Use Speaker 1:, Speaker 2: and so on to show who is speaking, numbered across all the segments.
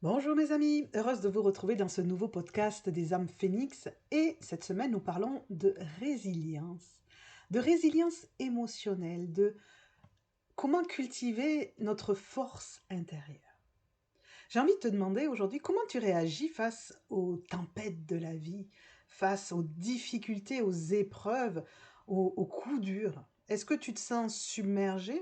Speaker 1: Bonjour mes amis, heureuse de vous retrouver dans ce nouveau podcast des âmes phénix et cette semaine nous parlons de résilience émotionnelle, de comment cultiver notre force intérieure. J'ai envie de te demander aujourd'hui comment tu réagis face aux tempêtes de la vie, face aux difficultés, aux épreuves, aux coups durs. Est-ce que tu te sens submergé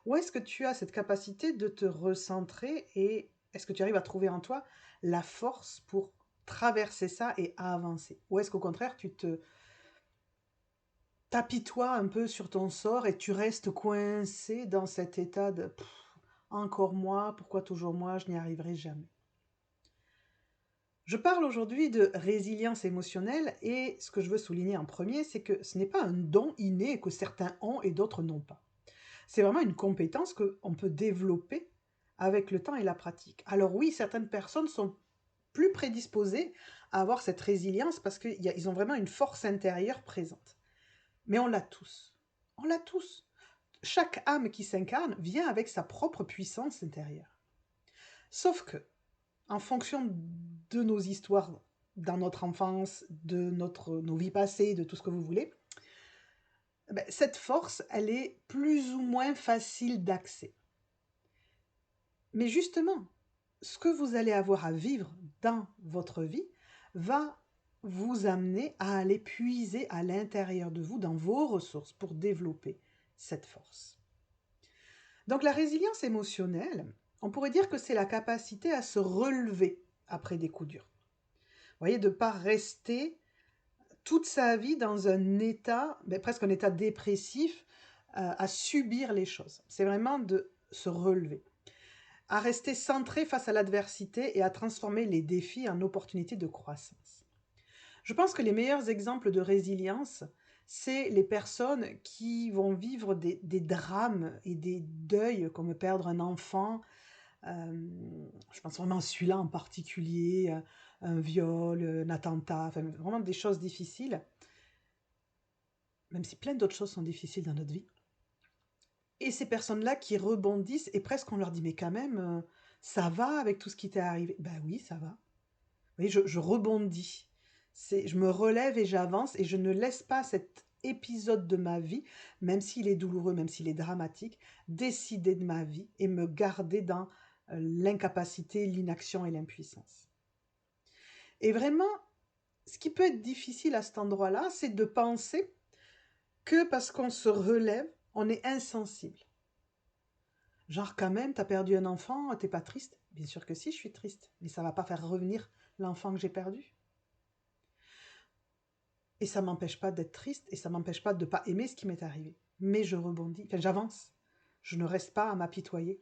Speaker 1: ou est-ce que tu as cette capacité de te recentrer et est-ce que tu arrives à trouver en toi la force pour traverser ça et avancer? Ou est-ce qu'au contraire, tu te t'apitoies un peu sur ton sort et tu restes coincé dans cet état de encore moi, pourquoi toujours moi, je n'y arriverai jamais. Je parle aujourd'hui de résilience émotionnelle et ce que je veux souligner en premier, c'est que ce n'est pas un don inné que certains ont et d'autres n'ont pas. C'est vraiment une compétence qu'on peut développer avec le temps et la pratique. Alors oui, certaines personnes sont plus prédisposées à avoir cette résilience parce qu'ils ont vraiment une force intérieure présente. Mais on l'a tous. On l'a tous. Chaque âme qui s'incarne vient avec sa propre puissance intérieure. Sauf que, en fonction de nos histoires dans notre enfance, de nos vies passées, de tout ce que vous voulez, cette force, elle est plus ou moins facile d'accès. Mais justement, ce que vous allez avoir à vivre dans votre vie va vous amener à aller puiser à l'intérieur de vous, dans vos ressources, pour développer cette force. Donc la résilience émotionnelle, on pourrait dire que c'est la capacité à se relever après des coups durs. Vous voyez, de ne pas rester toute sa vie dans un état, presque un état dépressif, à subir les choses. C'est vraiment de se relever, à rester centré face à l'adversité et à transformer les défis en opportunités de croissance. Je pense que les meilleurs exemples de résilience, c'est les personnes qui vont vivre des drames et des deuils, comme perdre un enfant. Je pense vraiment à celui-là en particulier, un viol, un attentat, enfin, vraiment des choses difficiles, même si plein d'autres choses sont difficiles dans notre vie. Et ces personnes-là qui rebondissent et presque on leur dit mais quand même, ça va avec tout ce qui t'est arrivé? Ben oui, ça va. Vous voyez, je rebondis. Je me relève et j'avance et je ne laisse pas cet épisode de ma vie, même s'il est douloureux, même s'il est dramatique, décider de ma vie et me garder dans l'incapacité, l'inaction et l'impuissance. Et vraiment, ce qui peut être difficile à cet endroit-là, c'est de penser que parce qu'on se relève, on est insensible. Genre quand même, t'as perdu un enfant, t'es pas triste? Bien sûr que si, je suis triste, mais ça va pas faire revenir l'enfant que j'ai perdu. Et ça m'empêche pas d'être triste et ça m'empêche pas de ne pas aimer ce qui m'est arrivé. Mais je rebondis, enfin j'avance. Je ne reste pas à m'apitoyer.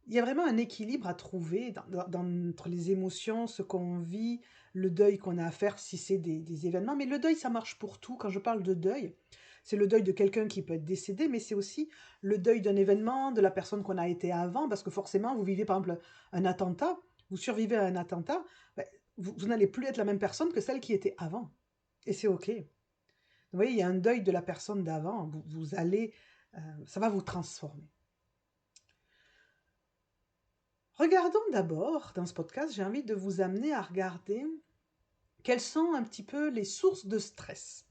Speaker 1: Il y a vraiment un équilibre à trouver entre les émotions, ce qu'on vit, le deuil qu'on a à faire si c'est des événements. Mais le deuil, ça marche pour tout. Quand je parle de deuil, c'est le deuil de quelqu'un qui peut être décédé, mais c'est aussi le deuil d'un événement, de la personne qu'on a été avant, parce que forcément, vous vivez par exemple un attentat, vous survivez à un attentat, vous n'allez plus être la même personne que celle qui était avant. Et c'est OK. Vous voyez, il y a un deuil de la personne d'avant, vous allez, ça va vous transformer. Regardons d'abord, dans ce podcast, j'ai envie de vous amener à regarder quelles sont un petit peu les sources de stress.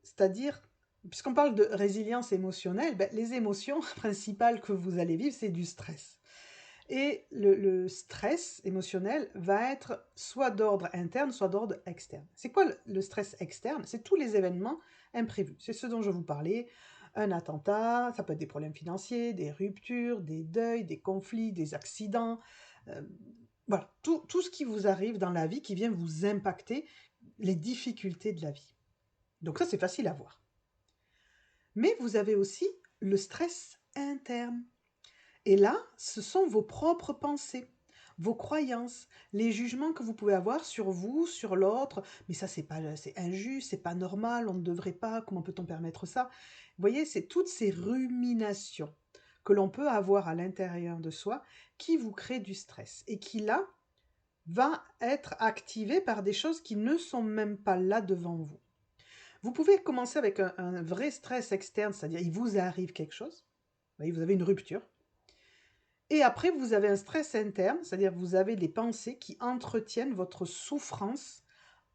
Speaker 1: C'est-à-dire, puisqu'on parle de résilience émotionnelle, les émotions principales que vous allez vivre, c'est du stress. Et le stress émotionnel va être soit d'ordre interne, soit d'ordre externe. C'est quoi le stress externe? C'est tous les événements imprévus. C'est ce dont je vous parlais. Un attentat, ça peut être des problèmes financiers, des ruptures, des deuils, des conflits, des accidents. euh, voilà, tout ce qui vous arrive dans la vie qui vient vous impacter, les difficultés de la vie. Donc ça, c'est facile à voir. Mais vous avez aussi le stress interne. Et là, ce sont vos propres pensées, vos croyances, les jugements que vous pouvez avoir sur vous, sur l'autre. Mais ça, c'est injuste, c'est pas normal, on ne devrait pas, comment peut-on permettre ça? Vous voyez, c'est toutes ces ruminations que l'on peut avoir à l'intérieur de soi qui vous créent du stress et qui, là, va être activé par des choses qui ne sont même pas là devant vous. Vous pouvez commencer avec un vrai stress externe, c'est-à-dire il vous arrive quelque chose, vous avez une rupture, Et après, vous avez un stress interne, c'est-à-dire vous avez des pensées qui entretiennent votre souffrance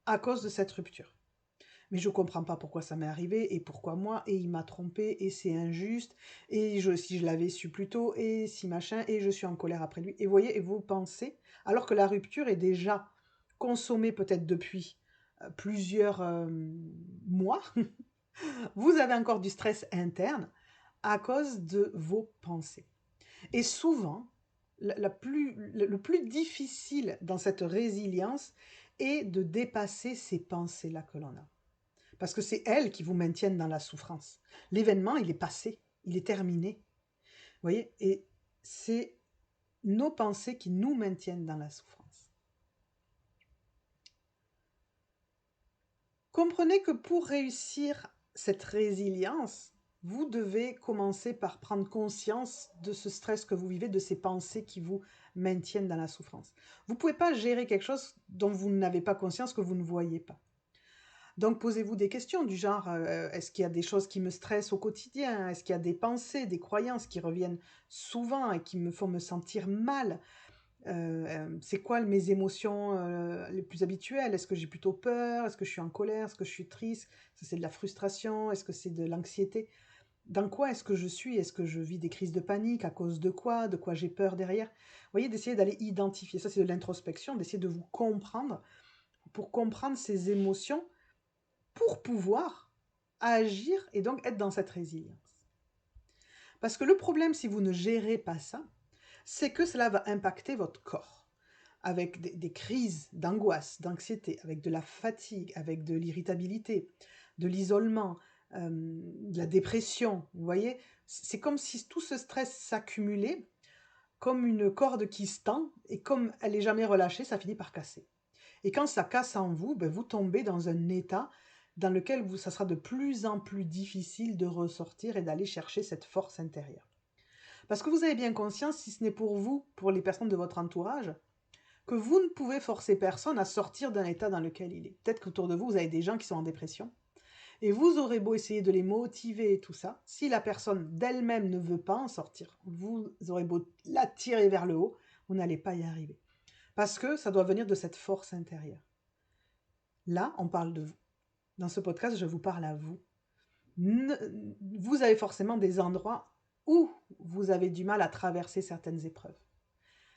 Speaker 1: à cause de cette rupture. Mais je comprends pas pourquoi ça m'est arrivé et pourquoi moi, et il m'a trompé, et c'est injuste, et si je l'avais su plus tôt, et si machin, et je suis en colère après lui. Et vous voyez, et vous pensez, alors que la rupture est déjà consommée peut-être depuis plusieurs mois, vous avez encore du stress interne à cause de vos pensées. Et souvent, le plus difficile dans cette résilience est de dépasser ces pensées-là que l'on a. Parce que c'est elles qui vous maintiennent dans la souffrance. L'événement, il est passé, il est terminé. Vous voyez? Et c'est nos pensées qui nous maintiennent dans la souffrance. Comprenez que pour réussir cette résilience, vous devez commencer par prendre conscience de ce stress que vous vivez, de ces pensées qui vous maintiennent dans la souffrance. Vous ne pouvez pas gérer quelque chose dont vous n'avez pas conscience, que vous ne voyez pas. Donc posez-vous des questions du genre, est-ce qu'il y a des choses qui me stressent au quotidien? Est-ce qu'il y a des pensées, des croyances qui reviennent souvent et qui me font me sentir mal? C'est quoi mes émotions, les plus habituelles? Est-ce que j'ai plutôt peur? Est-ce que je suis en colère? Est-ce que je suis triste? Est-ce que c'est de la frustration? Est-ce que c'est de l'anxiété? Dans quoi est-ce que je suis? Est-ce que je vis des crises de panique? À cause de quoi? De quoi j'ai peur derrière? Vous voyez, d'essayer d'aller identifier. Ça, c'est de l'introspection, d'essayer de vous comprendre, pour comprendre ces émotions, pour pouvoir agir et donc être dans cette résilience. Parce que le problème, si vous ne gérez pas ça, c'est que cela va impacter votre corps, avec des crises d'angoisse, d'anxiété, avec de la fatigue, avec de l'irritabilité, de l'isolement, de la dépression. Vous voyez, c'est comme si tout ce stress s'accumulait comme une corde qui se tend, et comme elle n'est jamais relâchée, ça finit par casser. Et quand ça casse en vous, ben vous tombez dans un état dans lequel ça sera de plus en plus difficile de ressortir et d'aller chercher cette force intérieure. Parce que vous avez bien conscience, si ce n'est pour vous, pour les personnes de votre entourage, que vous ne pouvez forcer personne à sortir d'un état dans lequel il est. Peut-être qu'autour de vous, vous avez des gens qui sont en dépression, et vous aurez beau essayer de les motiver et tout ça, si la personne d'elle-même ne veut pas en sortir, vous aurez beau la tirer vers le haut, vous n'allez pas y arriver. Parce que ça doit venir de cette force intérieure. Là, on parle de vous. Dans ce podcast, je vous parle à vous. Vous avez forcément des endroits où vous avez du mal à traverser certaines épreuves.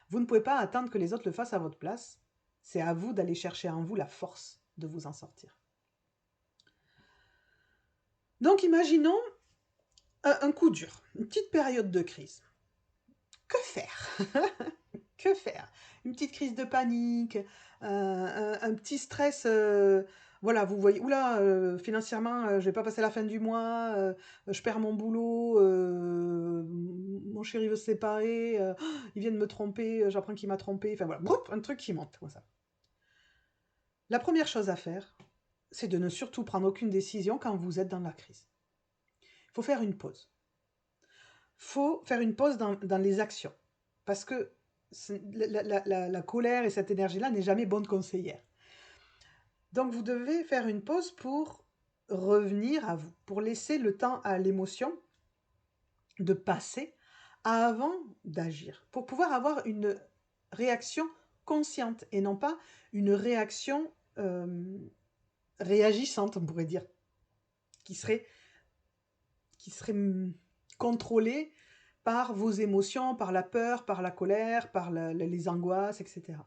Speaker 1: Vous ne pouvez pas attendre que les autres le fassent à votre place. C'est à vous d'aller chercher en vous la force de vous en sortir. Donc imaginons un coup dur, une petite période de crise. Que faire? Que faire? Une petite crise de panique, un petit stress, voilà, vous voyez, oula, financièrement, je vais pas passer la fin du mois, je perds mon boulot, mon chéri veut se séparer, il vient de me tromper, j'apprends qu'il m'a trompé, enfin voilà, broup, un truc qui monte comme ça. La première chose à faire, c'est de ne surtout prendre aucune décision quand vous êtes dans la crise. Il faut faire une pause. Il faut faire une pause dans les actions, parce que la colère et cette énergie-là n'est jamais bonne conseillère. Donc vous devez faire une pause pour revenir à vous, pour laisser le temps à l'émotion de passer avant d'agir, pour pouvoir avoir une réaction consciente et non pas une réaction réagissante, on pourrait dire, qui serait contrôlée par vos émotions, par la peur, par la colère, par les angoisses, etc.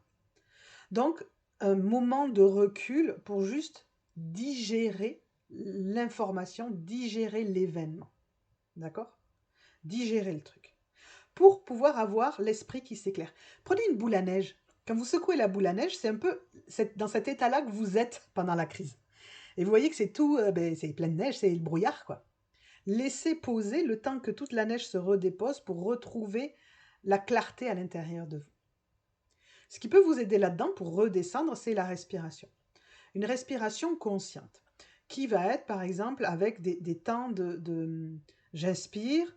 Speaker 1: Donc, un moment de recul pour juste digérer l'information, digérer l'événement. D'accord? Digérer le truc. Pour pouvoir avoir l'esprit qui s'éclaire. Prenez une boule à neige. Quand vous secouez la boule à neige, c'est un peu dans cet état-là que vous êtes pendant la crise. Et vous voyez que c'est tout, c'est plein de neige, c'est le brouillard, quoi. Laissez poser le temps que toute la neige se redépose pour retrouver la clarté à l'intérieur de vous. Ce qui peut vous aider là-dedans pour redescendre, c'est la respiration. Une respiration consciente, qui va être par exemple avec des temps de j'inspire,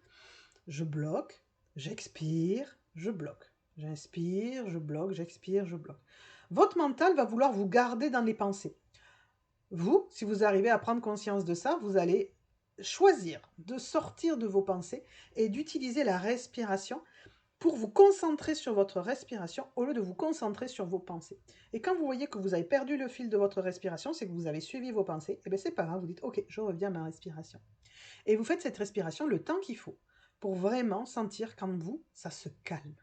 Speaker 1: je bloque, j'expire, je bloque. J'inspire, je bloque, j'expire, je bloque. Votre mental va vouloir vous garder dans les pensées. Vous, si vous arrivez à prendre conscience de ça, vous allez choisir de sortir de vos pensées et d'utiliser la respiration pour vous concentrer sur votre respiration au lieu de vous concentrer sur vos pensées. Et quand vous voyez que vous avez perdu le fil de votre respiration, c'est que vous avez suivi vos pensées, et bien c'est pas grave, vous dites ok, je reviens à ma respiration. Et vous faites cette respiration le temps qu'il faut pour vraiment sentir qu'en vous, ça se calme.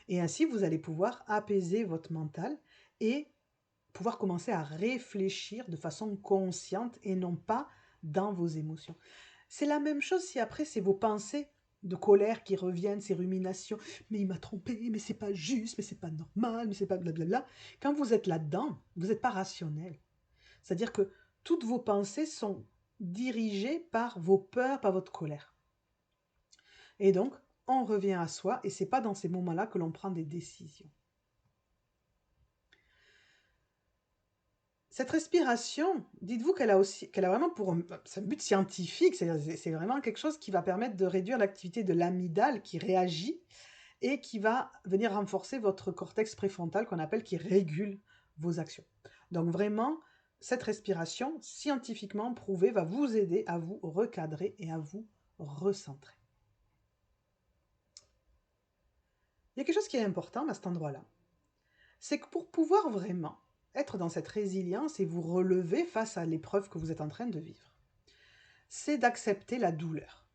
Speaker 1: Et ainsi, vous allez pouvoir apaiser votre mental et pouvoir commencer à réfléchir de façon consciente et non pas dans vos émotions. C'est la même chose si après c'est vos pensées de colère qui reviennent, ces ruminations. Mais il m'a trompé, mais c'est pas juste, mais c'est pas normal, mais c'est pas blablabla. Quand vous êtes là-dedans, vous n'êtes pas rationnel. C'est-à-dire que toutes vos pensées sont dirigées par vos peurs, par votre colère. Et donc, on revient à soi et c'est pas dans ces moments-là que l'on prend des décisions. Cette respiration, dites-vous qu'elle a vraiment c'est un but scientifique, c'est vraiment quelque chose qui va permettre de réduire l'activité de l'amygdale qui réagit et qui va venir renforcer votre cortex préfrontal qu'on appelle qui régule vos actions. Donc vraiment, cette respiration, scientifiquement prouvée, va vous aider à vous recadrer et à vous recentrer. Il y a quelque chose qui est important à cet endroit-là, c'est que pour pouvoir vraiment être dans cette résilience et vous relever face à l'épreuve que vous êtes en train de vivre, c'est d'accepter la douleur.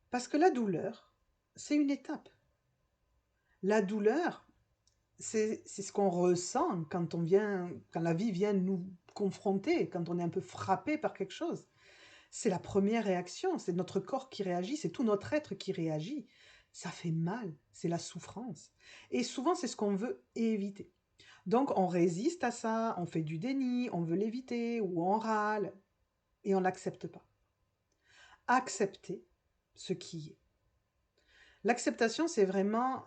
Speaker 1: Parce que la douleur, c'est une étape. La douleur, c'est ce qu'on ressent quand la vie vient nous confronter, quand on est un peu frappé par quelque chose. C'est la première réaction, c'est notre corps qui réagit, c'est tout notre être qui réagit. Ça fait mal, c'est la souffrance. Et souvent, c'est ce qu'on veut éviter. Donc, on résiste à ça, on fait du déni, on veut l'éviter, ou on râle, et on n'accepte pas. Accepter ce qui est. L'acceptation, c'est vraiment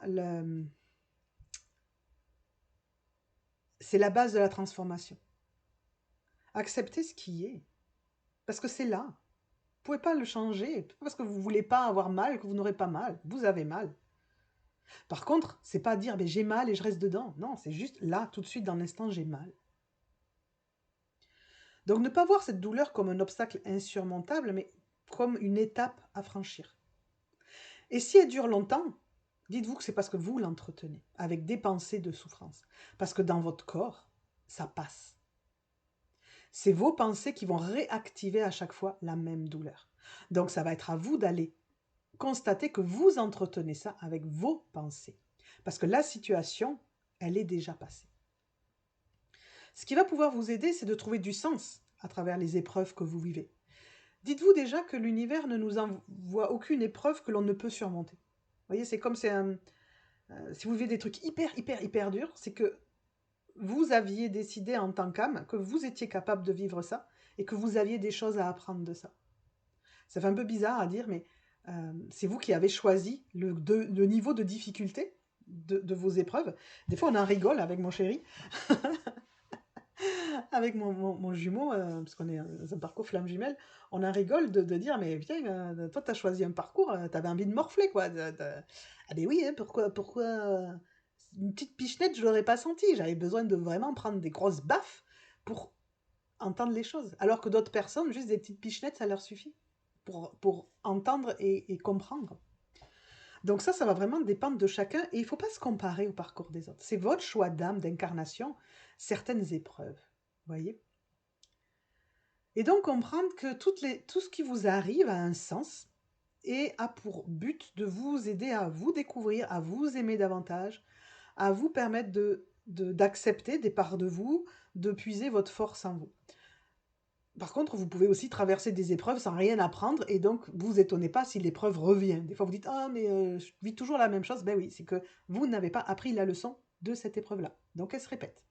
Speaker 1: c'est la base de la transformation. Accepter ce qui est. Parce que c'est là. Vous ne pouvez pas le changer. Pas parce que vous ne voulez pas avoir mal que vous n'aurez pas mal. Vous avez mal. Par contre, c'est pas dire j'ai mal et je reste dedans. Non, c'est juste là, tout de suite, dans l'instant, j'ai mal. Donc ne pas voir cette douleur comme un obstacle insurmontable, mais comme une étape à franchir. Et si elle dure longtemps, dites-vous que c'est parce que vous l'entretenez, avec des pensées de souffrance. Parce que dans votre corps, ça passe. C'est vos pensées qui vont réactiver à chaque fois la même douleur. Donc ça va être à vous d'aller constater que vous entretenez ça avec vos pensées. Parce que la situation, elle est déjà passée. Ce qui va pouvoir vous aider, c'est de trouver du sens à travers les épreuves que vous vivez. Dites-vous déjà que l'univers ne nous envoie aucune épreuve que l'on ne peut surmonter. Vous voyez, c'est comme si vous vivez des trucs hyper durs, c'est que vous aviez décidé en tant qu'âme que vous étiez capable de vivre ça et que vous aviez des choses à apprendre de ça. Ça fait un peu bizarre à dire, mais c'est vous qui avez choisi le niveau de difficulté de vos épreuves. Des fois, on en rigole avec mon chéri. Avec mon jumeau, parce qu'on est dans un parcours flamme jumelle, on en rigole de dire mais putain, toi t'as choisi un parcours, t'avais envie de morfler quoi. Ah ben oui, hein, pourquoi une petite pichenette je l'aurais pas senti, j'avais besoin de vraiment prendre des grosses baffes pour entendre les choses. Alors que d'autres personnes, juste des petites pichenettes, ça leur suffit pour entendre et comprendre. Donc ça va vraiment dépendre de chacun et il ne faut pas se comparer au parcours des autres. C'est votre choix d'âme, d'incarnation, certaines épreuves. Voyez. Et donc comprendre que tout ce qui vous arrive a un sens et a pour but de vous aider à vous découvrir, à vous aimer davantage, à vous permettre d'accepter des parts de vous, de puiser votre force en vous. Par contre, vous pouvez aussi traverser des épreuves sans rien apprendre et donc vous étonnez pas si l'épreuve revient. Des fois vous dites ah mais je vis toujours la même chose. Ben oui, c'est que vous n'avez pas appris la leçon de cette épreuve-là. Donc elle se répète.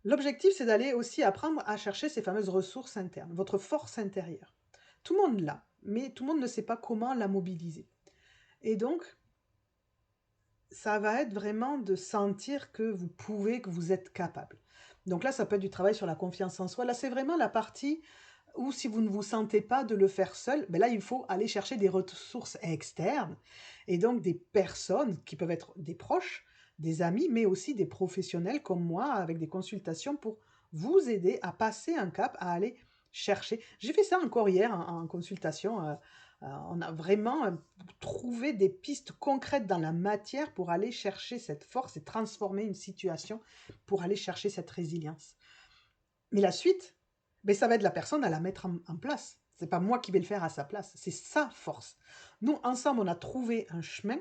Speaker 1: L'objectif, c'est d'aller aussi apprendre à chercher ces fameuses ressources internes, votre force intérieure. Tout le monde l'a, mais tout le monde ne sait pas comment la mobiliser. Et donc, ça va être vraiment de sentir que vous pouvez, que vous êtes capable. Donc là, ça peut être du travail sur la confiance en soi. Là, c'est vraiment la partie où si vous ne vous sentez pas de le faire seul, ben là, il faut aller chercher des ressources externes et donc des personnes qui peuvent être des proches, des amis, mais aussi des professionnels comme moi avec des consultations pour vous aider à passer un cap, à aller chercher. J'ai fait ça encore hier en consultation On a vraiment, trouvé des pistes concrètes dans la matière pour aller chercher cette force et transformer une situation pour aller chercher cette résilience. Mais la suite, beh, ça va être la personne à la mettre en place. C'est pas moi qui vais le faire à sa place, c'est sa force. Nous, ensemble, on a trouvé un chemin,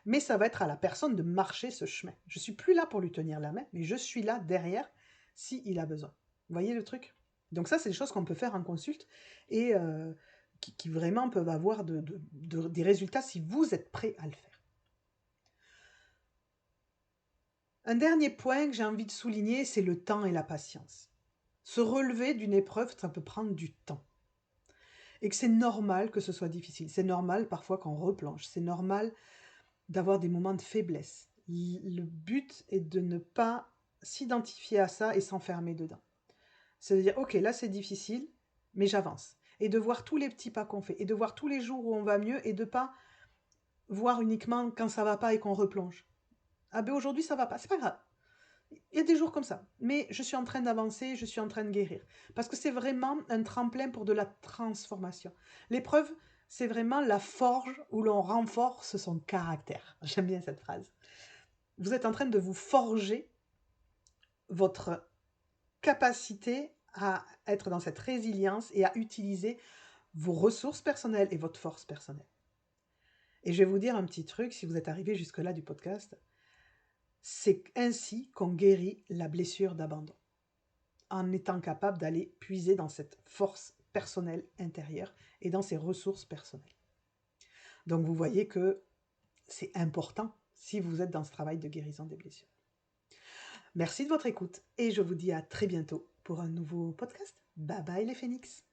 Speaker 1: mais ça va être à la personne de marcher ce chemin. Je suis plus là pour lui tenir la main, mais je suis là derrière s'il a besoin. Vous voyez le truc? Donc ça, c'est des choses qu'on peut faire en consulte et qui vraiment peuvent avoir des résultats si vous êtes prêt à le faire. Un dernier point que j'ai envie de souligner, c'est le temps et la patience. Se relever d'une épreuve, ça peut prendre du temps. Et que c'est normal que ce soit difficile. C'est normal parfois qu'on replonge. C'est normal d'avoir des moments de faiblesse. Le but est de ne pas s'identifier à ça et s'enfermer dedans. C'est de dire, ok, là c'est difficile, mais j'avance. Et de voir tous les petits pas qu'on fait. Et de voir tous les jours où on va mieux et de pas voir uniquement quand ça va pas et qu'on replonge. Ah ben aujourd'hui ça va pas, c'est pas grave. Il y a des jours comme ça, mais je suis en train d'avancer, je suis en train de guérir. Parce que c'est vraiment un tremplin pour de la transformation. L'épreuve, c'est vraiment la forge où l'on renforce son caractère. J'aime bien cette phrase. Vous êtes en train de vous forger votre capacité à être dans cette résilience et à utiliser vos ressources personnelles et votre force personnelle. Et je vais vous dire un petit truc, si vous êtes arrivé jusque-là du podcast, c'est ainsi qu'on guérit la blessure d'abandon, en étant capable d'aller puiser dans cette force personnelle intérieure et dans ses ressources personnelles. Donc vous voyez que c'est important si vous êtes dans ce travail de guérison des blessures. Merci de votre écoute et je vous dis à très bientôt pour un nouveau podcast. Bye bye les phénix.